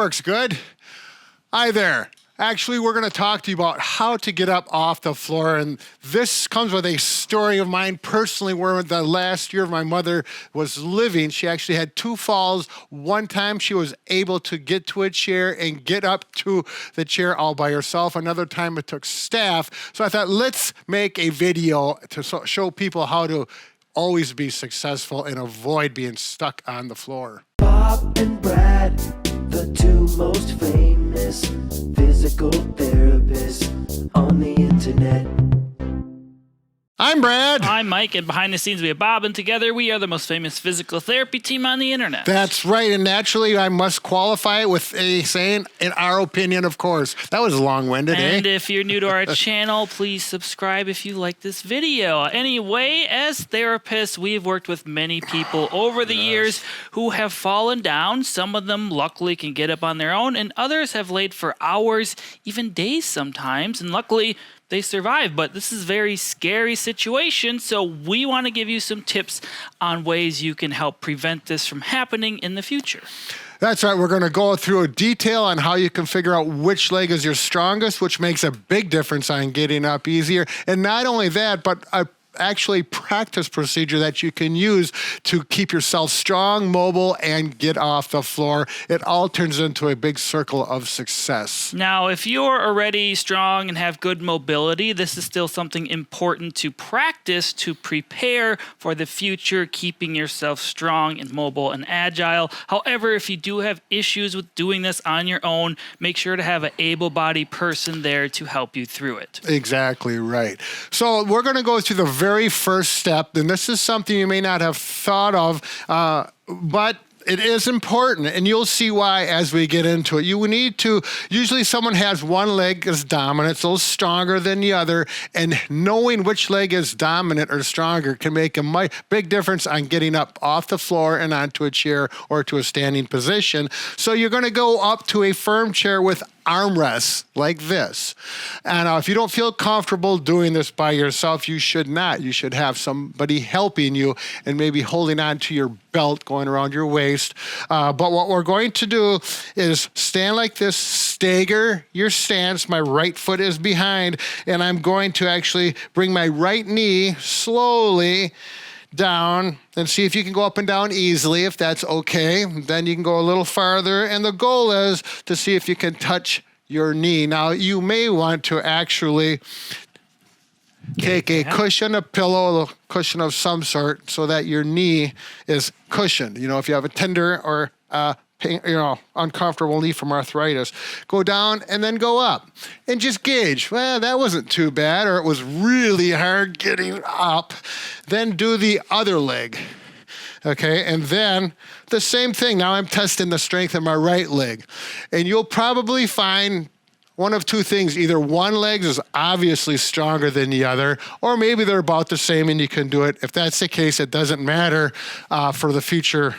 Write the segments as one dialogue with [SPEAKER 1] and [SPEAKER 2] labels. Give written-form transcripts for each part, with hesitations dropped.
[SPEAKER 1] works. Good? Hi there. Actually, we're going to talk to you about how to get up off the floor. And this comes with a story of mine personally, where the last year my mother was living, she actually had 2 falls. One time she was able to get to a chair and get up to the chair all by herself. Another time it took staff. So I thought, let's make a video to show people how to always be successful and avoid being stuck on the floor.
[SPEAKER 2] Bob and Brad, the 2 most famous physical therapists on the internet.
[SPEAKER 1] I'm Brad.
[SPEAKER 3] I'm Mike, and behind the scenes we have Bob, and together we are the most famous physical therapy team on the internet.
[SPEAKER 1] That's right, and naturally I must qualify it with a saying, in our opinion, of course. That was long-winded,
[SPEAKER 3] And if you're new to our channel, please subscribe if you like this video. Anyway, as therapists, we've worked with many people over the years who have fallen down. Some of them luckily can get up on their own, and others have laid for hours, even days sometimes, and luckily they survive. But this is a very scary situation, so we want to give you some tips on ways you can help prevent this from happening in the future.
[SPEAKER 1] That's right. We're going to go through a detail on how you can figure out which leg is your strongest, which makes a big difference on getting up easier. And not only that, but actually practice procedure that you can use to keep yourself strong, mobile, and get off the floor. It all turns into a big circle of success.
[SPEAKER 3] Now, if you're already strong and have good mobility, this is still something important to practice to prepare for the future, keeping yourself strong and mobile and agile. However, if you do have issues with doing this on your own, make sure to have an able-bodied person there to help you through it.
[SPEAKER 1] Exactly right. So we're going to go through the very first step, and this is something you may not have thought of, but it is important, and you'll see why as we get into it. You need to, usually someone has one leg is dominant, it's a little stronger than the other, and knowing which leg is dominant or stronger can make a big difference on getting up off the floor and onto a chair or to a standing position. So you're going to go up to a firm chair with armrests like this. And if you don't feel comfortable doing this by yourself, you should not. You should have somebody helping you and maybe holding on to your belt going around your waist. But what we're going to do is stand like this, stagger your stance. My right foot is behind, and I'm going to actually bring my right knee slowly down and see if you can go up and down easily. If that's okay, then you can go a little farther, and the goal is to see if you can touch your knee. Now, you may want to actually take a cushion, a pillow, a cushion of some sort, so that your knee is cushioned. You know, if you have a tender or pain, uncomfortable knee from arthritis, go down and then go up and just gauge. Well, that wasn't too bad, or it was really hard getting up. Then do the other leg. Okay, and then the same thing. Now I'm testing the strength of my right leg, and you'll probably find one of 2 things. Either one leg is obviously stronger than the other, or maybe they're about the same and you can do it. If that's the case, it doesn't matter for the future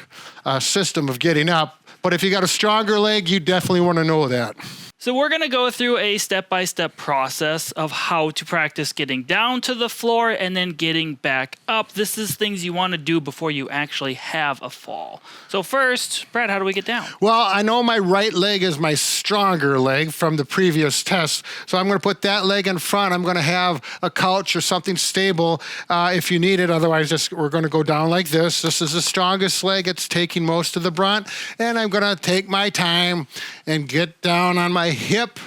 [SPEAKER 1] system of getting up. But if you got a stronger leg, you definitely want to know that.
[SPEAKER 3] So we're going to go through a step-by-step process of how to practice getting down to the floor and then getting back up. This is things you want to do before you actually have a fall. So first, Brad, how do we get down?
[SPEAKER 1] Well, I know my right leg is my stronger leg from the previous test, so I'm going to put that leg in front. I'm going to have a couch or something stable if you need it. Otherwise, we're going to go down like this. This is the strongest leg. It's taking most of the brunt, and I'm going to take my time and get down on my hip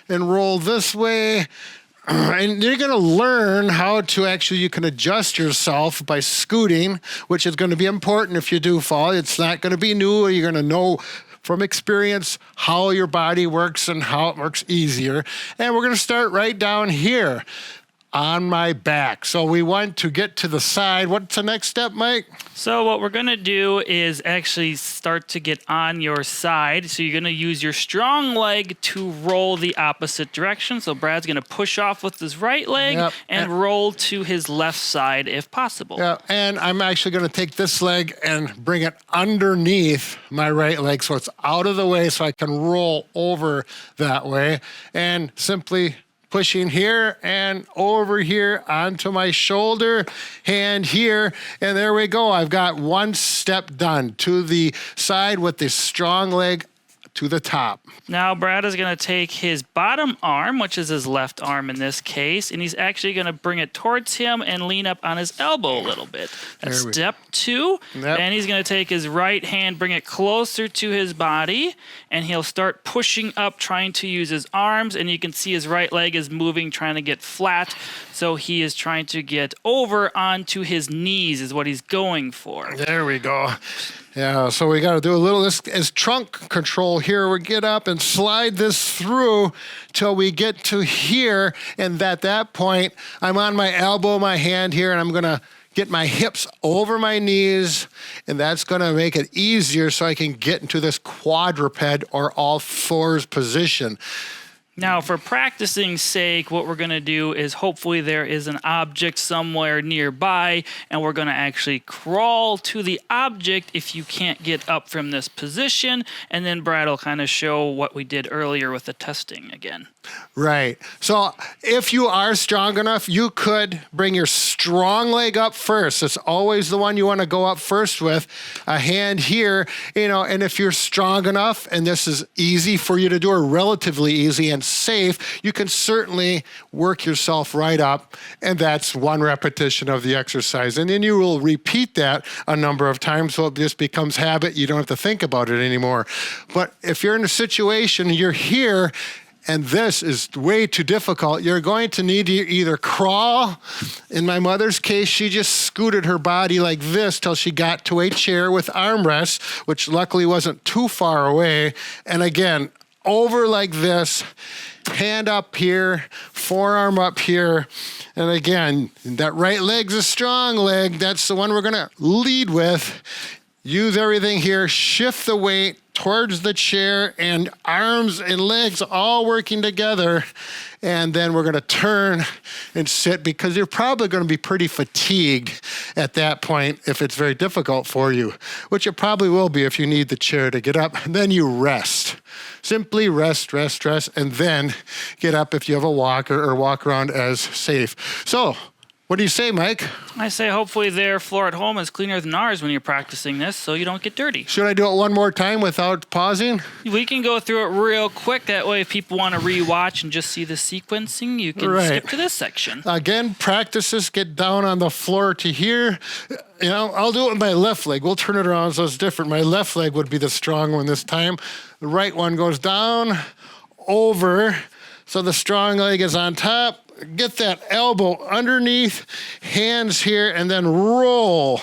[SPEAKER 1] and roll this way. And you're going to learn how to you can adjust yourself by scooting, which is going to be important if you do fall. It's not going to be new. You're going to know from experience how your body works and how it works easier. And we're going to start right down here on my back. So we want to get to the side. What's the next step, Mike?
[SPEAKER 3] So what we're going to do is actually start to get on your side. So you're going to use your strong leg to roll the opposite direction. So Brad's going to push off with his right leg and roll to his left side if possible.
[SPEAKER 1] Yeah, and I'm actually going to take this leg and bring it underneath my right leg so it's out of the way so I can roll over that way, and simply pushing here and over here onto my shoulder, hand here, and there we go. I've got one step done to the side with the strong leg to the top.
[SPEAKER 3] Now Brad is going to take his bottom arm, which is his left arm in this case, and he's actually going to bring it towards him and lean up on his elbow a little bit. That's step 2.
[SPEAKER 1] Yep.
[SPEAKER 3] Then he's going to take his right hand, bring it closer to his body, and he'll start pushing up, trying to use his arms, and you can see his right leg is moving, trying to get flat. So he is trying to get over onto his knees is what he's going for.
[SPEAKER 1] There we go. Yeah, so we got to do a little, this is trunk control here. We get up and slide this through till we get to here. And at that point, I'm on my elbow, my hand here, and I'm going to get my hips over my knees. And that's going to make it easier so I can get into this quadruped or all fours position.
[SPEAKER 3] Now, for practicing's sake, what we're going to do is hopefully there is an object somewhere nearby, and we're going to actually crawl to the object if you can't get up from this position, and then Brad will kind of show what we did earlier with the testing again.
[SPEAKER 1] Right. So if you are strong enough, you could bring your strong leg up first. It's always the one you want to go up first with. A hand here, and if you're strong enough and this is easy for you to do, or relatively easy and safe, you can certainly work yourself right up. And that's one repetition of the exercise. And then you will repeat that a number of times so it just becomes habit. You don't have to think about it anymore. But if you're in a situation, you're here, and this is way too difficult, you're going to need to either crawl. In my mother's case, she just scooted her body like this till she got to a chair with armrests, which luckily wasn't too far away. And again, over like this, hand up here, forearm up here. And again, that right leg's a strong leg. That's the one we're going to lead with. Use everything here, shift the weight towards the chair, and arms and legs all working together. And then we're going to turn and sit, because you're probably going to be pretty fatigued at that point if it's very difficult for you, which it probably will be if you need the chair to get up. And then you rest. Simply rest, rest, rest, and then get up if you have a walker or walk around as safe. So, what do you say, Mike?
[SPEAKER 3] I say hopefully their floor at home is cleaner than ours when you're practicing this so you don't get dirty.
[SPEAKER 1] Should I do it one more time without pausing?
[SPEAKER 3] We can go through it real quick. That way if people want to rewatch and just see the sequencing, you can skip to this section.
[SPEAKER 1] Again, practice this. Get down on the floor to here. I'll do it with my left leg. We'll turn it around so it's different. My left leg would be the strong one this time. The right one goes down, over, so the strong leg is on top. Get that elbow underneath, hands here, and then roll.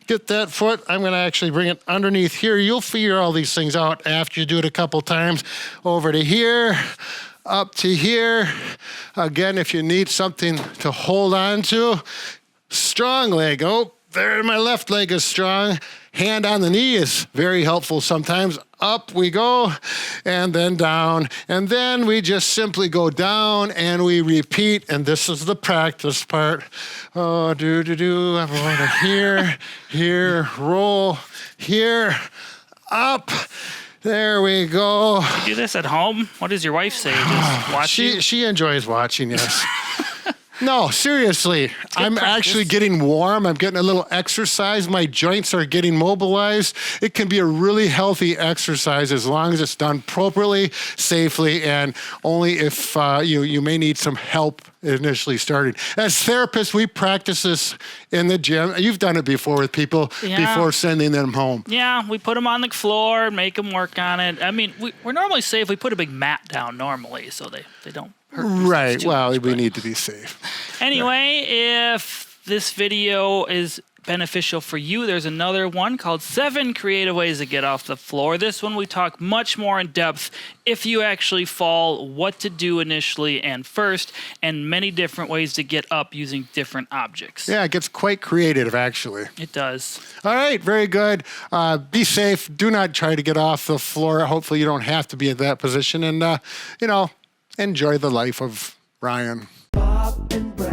[SPEAKER 1] Get that foot. I'm going to actually bring it underneath here. You'll figure all these things out after you do it a couple times. Over to here, up to here. Again, if you need something to hold on to, strong leg. Oh, there, my left leg is strong. Hand on the knee is very helpful sometimes. Up we go, and then down. And then we just simply go down and we repeat. And this is the practice part. Oh, I'm going to here, roll, here, up. There we go.
[SPEAKER 3] You do this at home? What does your wife say? Just watch you?
[SPEAKER 1] She enjoys watching, yes. No, seriously. I'm
[SPEAKER 3] practice.
[SPEAKER 1] Actually getting warm. I'm getting a little exercise. My joints are getting mobilized. It can be a really healthy exercise as long as it's done properly, safely, and only if you may need some help initially starting. As therapists, we practice this in the gym. You've done it before with people before sending them home.
[SPEAKER 3] Yeah, we put them on the floor and make them work on it. I mean, we're normally safe. We put a big mat down normally so they don't hurt themselves
[SPEAKER 1] Right.
[SPEAKER 3] too
[SPEAKER 1] Well,
[SPEAKER 3] much,
[SPEAKER 1] we need to be safe.
[SPEAKER 3] Anyway, if this video is beneficial for you, there's another one called 7 Creative Ways to Get Off the Floor. This one we talk much more in depth if you actually fall, what to do initially and first, and many different ways to get up using different objects.
[SPEAKER 1] Yeah, it gets quite creative, actually.
[SPEAKER 3] It does.
[SPEAKER 1] All right, very good. Be safe. Do not try to get off the floor. Hopefully you don't have to be in that position. And, enjoy the life of Ryan.
[SPEAKER 2] Bob and Brad.